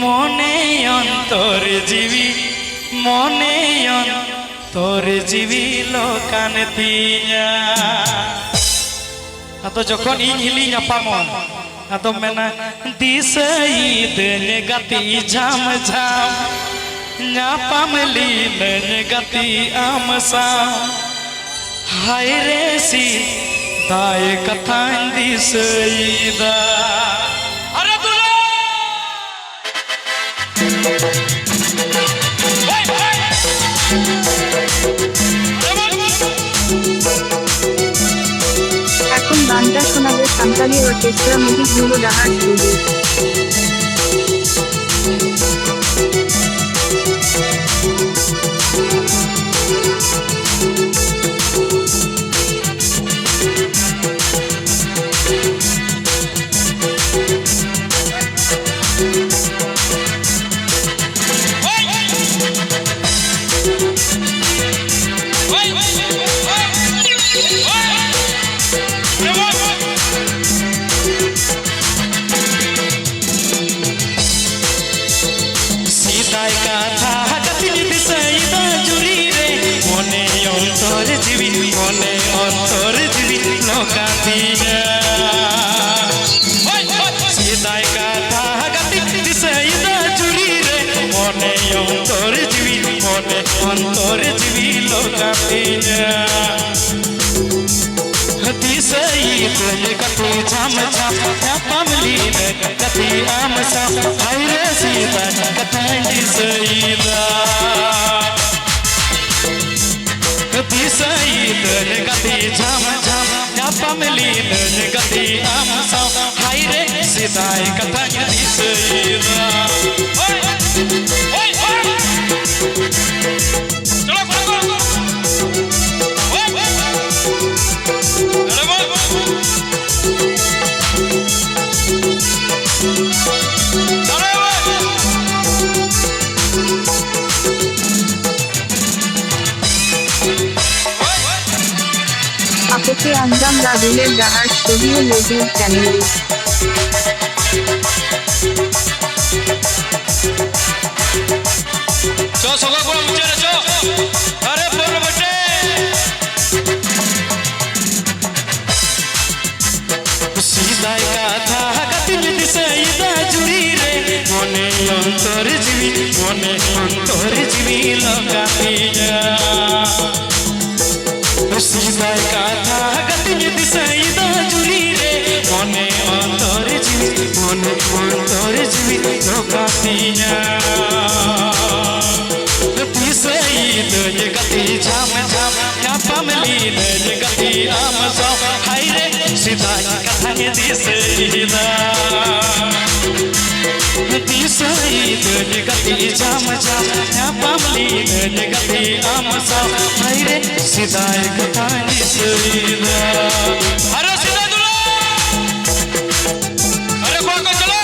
মনে অন্তর জীবি মনে অন্তর জীবি লোকান তিয়া আতো যখন ইংলি নাপামন আতো মেনা দিশাই দেন গতি ঝাম ঝাম নাপামলি দেন গতি আমসা হায় রে সি দায় কথা দিশাই দা আরে দুলা এখন গানটা শোনাবে সান্তালি অর্কেস্ট্রা মিউজিক গুলো ডাহার স্টুডিও। মনে অন্তর জীবি লোকাতিয়া সিদাই কথা গাতি দিশাইদা জুড়ি রে মনে অন্তর জীবি মনে অন্তর জীবি লোকাতিয়া দিশাইদ গতি ঝাম ঝাম পামলি গতি আমসা হায় রে সিদা কথা দিশাইদা দিশাইদ গতি ঝাম ঝাম পামলি গতি আমসা হায় রে সিদাই কথা দিশাইদা आपके अंजाम राहुलेर डाहार स्टूडियो यूट्यूब चैनल चो सगो को मुझे चो अरे बोल बटे सीधाई কথা গতি দিশাইদা জুড়ি রে মনে অন্তর জীবি মনে অন্তর জীবি লগাতিয়া सीधाई কথা গতি দিশাইদা জুড়ি রে মনে অন্তর জীবি মনে অন্তর জীবি লগাতিয়া दिशैद गति झम झम पामली गति आमसा हाय रे सीधाई कथा दिशैदा दिशैद गति झम झम पामली गति आमसा हाय रे सीधाई कथा दिशैदा अरे सीधा दुलो अरे कौन को चलो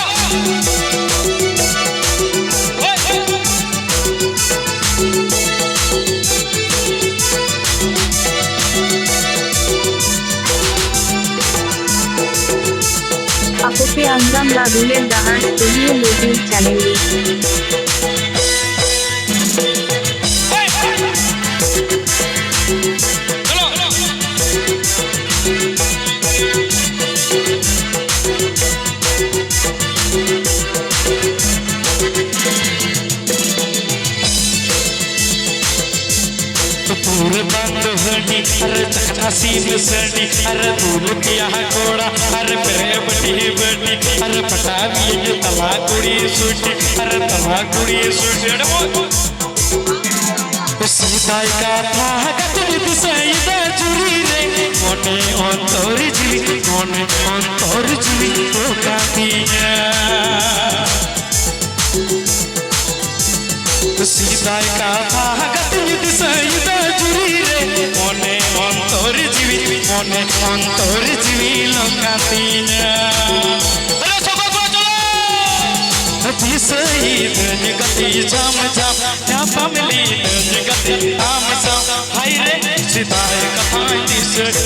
आपके अंजाम राहुलेर डाहार स्टूडियो यूट्यूब चैनल पूरे बंद हड्डी अरे चकना सीन सड़ी अरे भूल किया घोड़ा अरे मेरे बड़ी बड़ी अरे पटावी ये तला कुड़ी सूटी अरे तला कुड़ी सूटी सीधाई কথা গতি দিশাইদা জুড়ি রে মনে অন্তর জীবি মনে অন্তর জীবি লোকাতিয়া सीधाई কথা গতি দিশাইদা জুড়ি রে মনে অন্তর জীবি মনে অন্তর জীবি লোকাতিয়া আরে সবাই চলো दिशैद गति झम झम पामली गति आमसा हाय रे सीधाई कथा दिशैद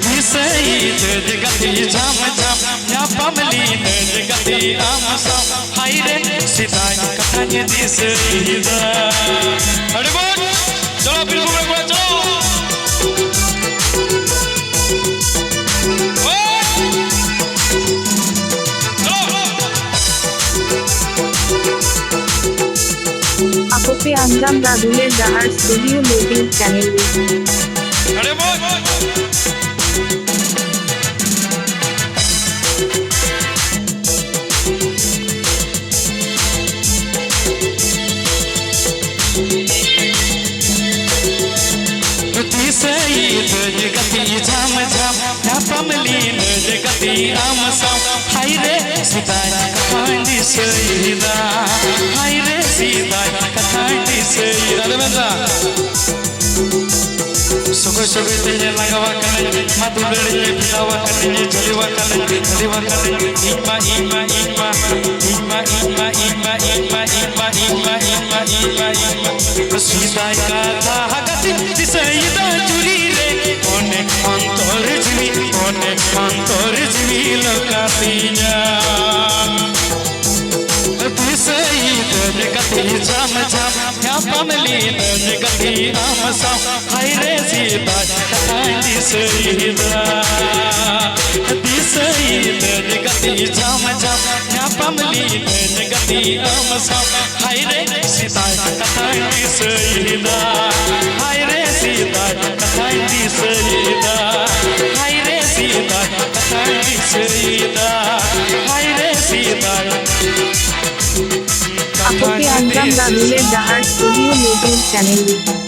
दिशैद गति झम झम nyapamli nergati amsa haire sidai katanya disida अरे बोल चलो फिर घूमने को चलो Apope Anjam Raduler Dahar Studio YouTube channel. अरे बोल गति झाम झाम nyapamli nergati amsa haire sidai kathandi seida haire sidai kathandi seida ademenda sugo sugo tene lagawa kane matu dere pilawa kane jaliwa kane ima ima ima ima ima ima ima ima ima ima ima ima sidai katha gati seida juri re onek antor jimi lokatinya seid gati jam jam nyapamli nergati amsa haire sidai kathandi seida seid gati jam jam nyapamli nergati amsa haire sidai kathandi seida haire sidai kathandi seida haire sidai kathandi seida haire sidai Apope Anjam Raduler Dahar Studio YouTube channel.